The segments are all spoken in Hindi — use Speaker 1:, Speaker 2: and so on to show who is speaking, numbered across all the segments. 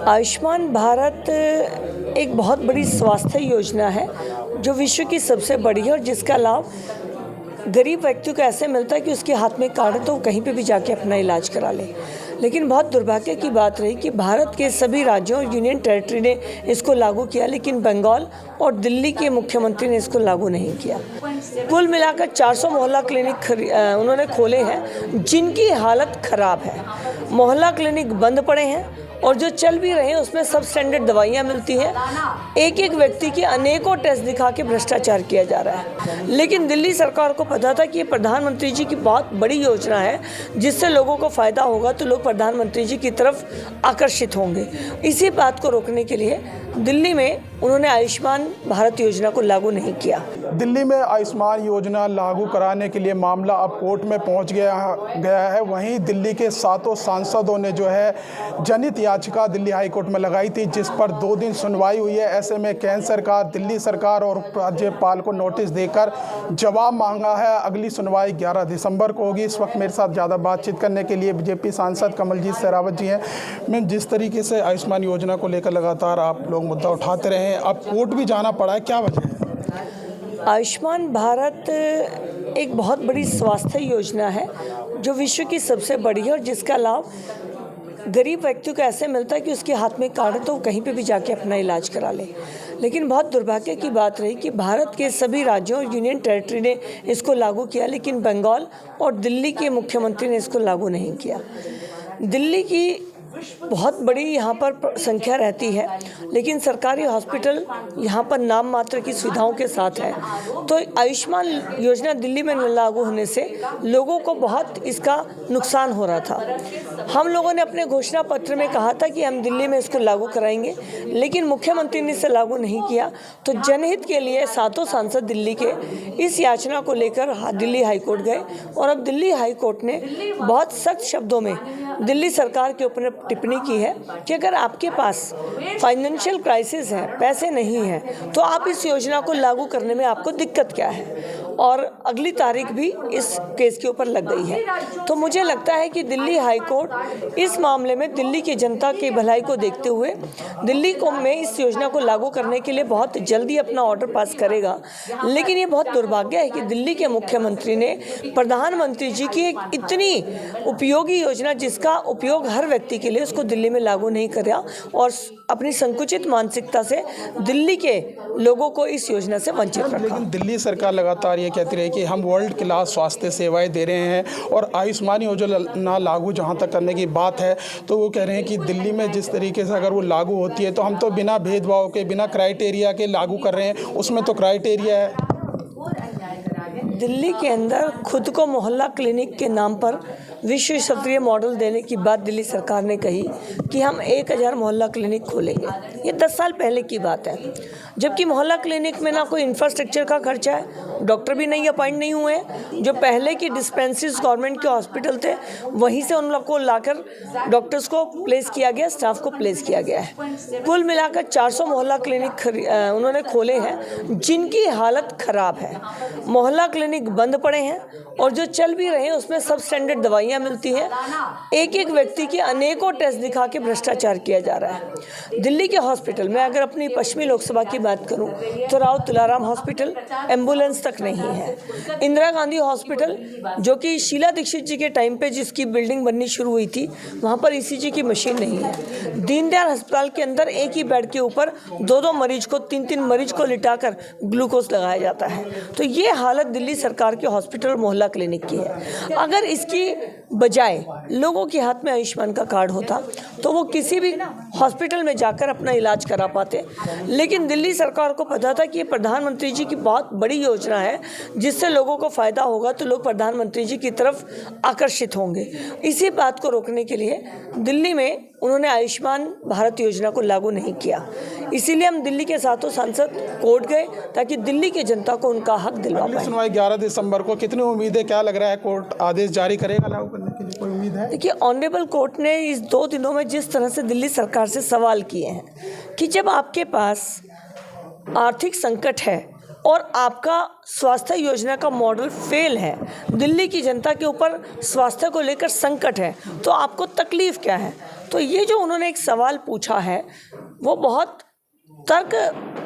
Speaker 1: आयुष्मान भारत एक बहुत बड़ी स्वास्थ्य योजना है जो विश्व की सबसे बड़ी है और जिसका लाभ गरीब व्यक्तियों को ऐसे मिलता है कि उसके हाथ में कार्ड है तो वो कहीं पे भी जाके अपना इलाज करा ले। लेकिन बहुत दुर्भाग्य की बात रही कि भारत के सभी राज्यों और यूनियन टेरिटरी ने इसको लागू किया, लेकिन बंगाल और दिल्ली के मुख्यमंत्री ने इसको लागू नहीं किया। कुल मिलाकर 400 मोहल्ला क्लिनिक उन्होंने खोले हैं जिनकी हालत ख़राब है। मोहल्ला क्लिनिक बंद पड़े हैं और जो चल भी रहे हैं उसमें सब स्टैंडर्ड दवाइयाँ मिलती हैं। एक एक व्यक्ति के अनेकों टेस्ट दिखा के भ्रष्टाचार किया जा रहा है। लेकिन दिल्ली सरकार को पता था कि ये प्रधानमंत्री जी की बहुत बड़ी योजना है जिससे लोगों को फ़ायदा होगा तो लोग प्रधानमंत्री जी की तरफ आकर्षित होंगे। इसी बात को रोकने के लिए दिल्ली में उन्होंने आयुष्मान भारत योजना को लागू नहीं किया।
Speaker 2: दिल्ली में आयुष्मान योजना लागू कराने के लिए मामला अब कोर्ट में पहुंच गया है। वहीं दिल्ली के 7 सांसदों ने जो है जनहित याचिका दिल्ली हाई कोर्ट में लगाई थी, जिस पर 2 दिन सुनवाई हुई है। ऐसे में केंद्र सरकार, दिल्ली सरकार और राज्यपाल को नोटिस देकर जवाब मांगा है। अगली सुनवाई 11 दिसंबर को होगी। इस वक्त मेरे साथ ज़्यादा बातचीत करने के लिए बीजेपी सांसद कमलजीत शेरावत जी हैं। मैं जिस तरीके से आयुष्मान योजना को लेकर लगातार आप लोग मुद्दा उठाते रहे हैं, अब कोर्ट भी जाना पड़ा है, क्या वजह है?
Speaker 1: आयुष्मान भारत एक बहुत बड़ी स्वास्थ्य योजना है जो विश्व की सबसे बड़ी है और जिसका लाभ गरीब व्यक्तियों को ऐसे मिलता है कि उसके हाथ में कार्ड है तो वो कहीं पे भी जाके अपना इलाज करा ले। लेकिन बहुत दुर्भाग्य की बात रही कि भारत के सभी राज्यों और यूनियन टेरिटरी ने इसको लागू किया, लेकिन बंगाल और दिल्ली के मुख्यमंत्री ने इसको लागू नहीं किया। दिल्ली की बहुत बड़ी यहाँ पर संख्या रहती है, लेकिन सरकारी हॉस्पिटल यहाँ पर नाम मात्र की सुविधाओं के साथ है। तो आयुष्मान योजना दिल्ली में न लागू होने से लोगों को बहुत इसका नुकसान हो रहा था। हम लोगों ने अपने घोषणा पत्र में कहा था कि हम दिल्ली में इसको लागू कराएंगे, लेकिन मुख्यमंत्री ने इसे लागू नहीं किया। तो जनहित के लिए 7 सांसद दिल्ली के इस याचना को लेकर दिल्ली हाईकोर्ट गए और अब दिल्ली हाईकोर्ट ने बहुत सख्त शब्दों में दिल्ली सरकार के ऊपर टिप्पणी की है कि अगर आपके पास फाइनेंशियल क्राइसिस है, पैसे नहीं हैं, तो आप इस योजना को लागू करने में आपको दिक्कत क्या है। और अगली तारीख भी इस केस के ऊपर लग गई है। तो मुझे लगता है कि दिल्ली हाईकोर्ट इस मामले में दिल्ली की जनता की भलाई को देखते हुए दिल्ली को में इस योजना को लागू करने के लिए बहुत जल्दी अपना ऑर्डर पास करेगा। लेकिन ये बहुत दुर्भाग्य है कि दिल्ली के मुख्यमंत्री ने प्रधानमंत्री जी की एक इतनी उपयोगी योजना जिसका उपयोग हर व्यक्ति के लिए, उसको दिल्ली में लागू नहीं करा और अपनी संकुचित मानसिकता से दिल्ली के लोगों को इस योजना से वंचित रखा।
Speaker 2: लेकिन दिल्ली सरकार लगातार ये कहती रही कि हम वर्ल्ड क्लास स्वास्थ्य सेवाएं दे रहे हैं और आयुष्मान योजना लागू जहां तक करने की बात है, तो वो कह रहे हैं कि दिल्ली में जिस तरीके से अगर वो लागू होती है तो हम तो बिना भेदभाव के, बिना क्राइटेरिया के लागू कर रहे हैं। उसमें तो क्राइटेरिया है।
Speaker 1: दिल्ली के अंदर खुद को मोहल्ला क्लिनिक के नाम पर विश्व स्तरीय मॉडल देने की बात दिल्ली सरकार ने कही कि हम 1000 मोहल्ला क्लिनिक खोलेंगे। ये 10 साल पहले की बात है, जबकि मोहल्ला क्लिनिक में ना कोई इंफ्रास्ट्रक्चर का खर्चा है, डॉक्टर भी नहीं अपॉइंट नहीं हुए हैं। जो पहले की डिस्पेंसरीज गवर्नमेंट के हॉस्पिटल थे वहीं से उन लोग को लाकर डॉक्टर्स को प्लेस किया गया, स्टाफ को प्लेस किया गया है। कुल मिलाकर 400 मोहल्ला क्लिनिक उन्होंने खोले हैं जिनकी हालत ख़राब है। मोहल्ला क्लिनिक बंद पड़े हैं और जो चल भी रहे हैं उसमें सब स्टैंडर्ड दवाइयाँ मिलती हैं। एक एक व्यक्ति के अनेकों टेस्ट दिखा के भ्रष्टाचार किया जा रहा है। दिल्ली के हॉस्पिटल में अगर अपनी पश्चिमी लोकसभा की बात करूं तो राव तुलाराम हॉस्पिटल एम्बुलेंस तक नहीं है। इंदिरा गांधी हॉस्पिटल जो कि शीला दीक्षित जी के टाइम पे जिसकी बिल्डिंग बननी शुरू हुई थी, वहाँ पर ईसीजी की मशीन नहीं है। दीनदयाल अस्पताल के अंदर एक ही बेड के ऊपर 2-2 मरीज को, 3-3 मरीज को लिटाकर ग्लूकोज लगाया जाता है। तो ये हालत दिल्ली सरकार के हॉस्पिटल मोहल्ला क्लिनिक की है। अगर इसकी बजाय लोगों के हाथ में आयुष्मान का कार्ड होता तो वो किसी भी हॉस्पिटल में जाकर अपना इलाज करा पाते। लेकिन दिल्ली सरकार को पता था कि ये प्रधानमंत्री जी की बहुत बड़ी योजना है जिससे लोगों को फ़ायदा होगा तो लोग प्रधानमंत्री जी की तरफ आकर्षित होंगे। इसी बात को रोकने के लिए दिल्ली में उन्होंने आयुष्मान भारत योजना को लागू नहीं किया। इसीलिए हम दिल्ली के 7 सांसद कोर्ट गए ताकि दिल्ली की जनता को उनका हक दिलवा पाएं।
Speaker 2: सुनवाई 11 दिसंबर को, कितनी उम्मीद है, क्या लग रहा है कोर्ट आदेश जारी करेगा लागू करने के लिए, कोई उम्मीद है?
Speaker 1: देखिए, ऑनरेबल कोर्ट ने इस 2 दिनों में जिस तरह से दिल्ली सरकार से सवाल किए हैं कि जब आपके पास आर्थिक संकट है और आपका स्वास्थ्य योजना का मॉडल फेल है, दिल्ली की जनता के ऊपर स्वास्थ्य को लेकर संकट है, तो आपको तकलीफ क्या है? तो ये जो उन्होंने एक सवाल पूछा है वो बहुत तर्क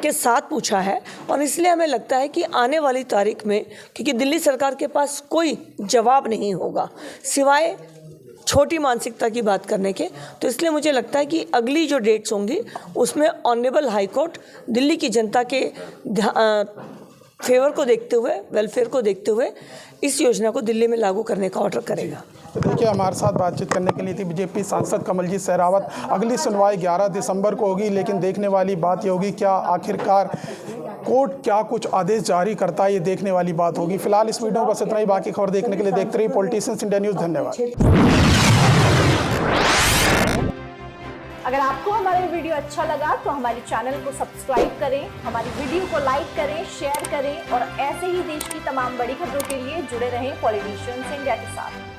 Speaker 1: के साथ पूछा है, और इसलिए हमें लगता है कि आने वाली तारीख में, क्योंकि दिल्ली सरकार के पास कोई जवाब नहीं होगा सिवाय छोटी मानसिकता की बात करने के, तो इसलिए मुझे लगता है कि अगली जो डेट्स होंगी उसमें ऑनरेबल हाई कोर्ट दिल्ली की जनता के फेवर को देखते हुए, वेलफेयर को देखते हुए इस योजना को दिल्ली में लागू करने का ऑर्डर करेगा।
Speaker 2: तो देखिए, हमारे साथ बातचीत करने के लिए थी बीजेपी सांसद कमलजीत सहरावत। अगली सुनवाई 11 दिसंबर को होगी, लेकिन देखने वाली बात ये होगी क्या आखिरकार कोर्ट क्या कुछ आदेश जारी करता है, ये देखने वाली बात होगी। फिलहाल इस वीडियो में बस इतना ही। बाकी खबर देखने के लिए देखते रहिए पॉलिटिशियंस इंडिया न्यूज़। धन्यवाद।
Speaker 3: अगर आपको हमारा वीडियो अच्छा लगा तो हमारे चैनल को सब्सक्राइब करें, हमारी वीडियो को लाइक करें, शेयर करें और ऐसे ही देश की तमाम बड़ी खबरों के लिए जुड़े रहें पॉलिटिशियंस इंडिया के साथ।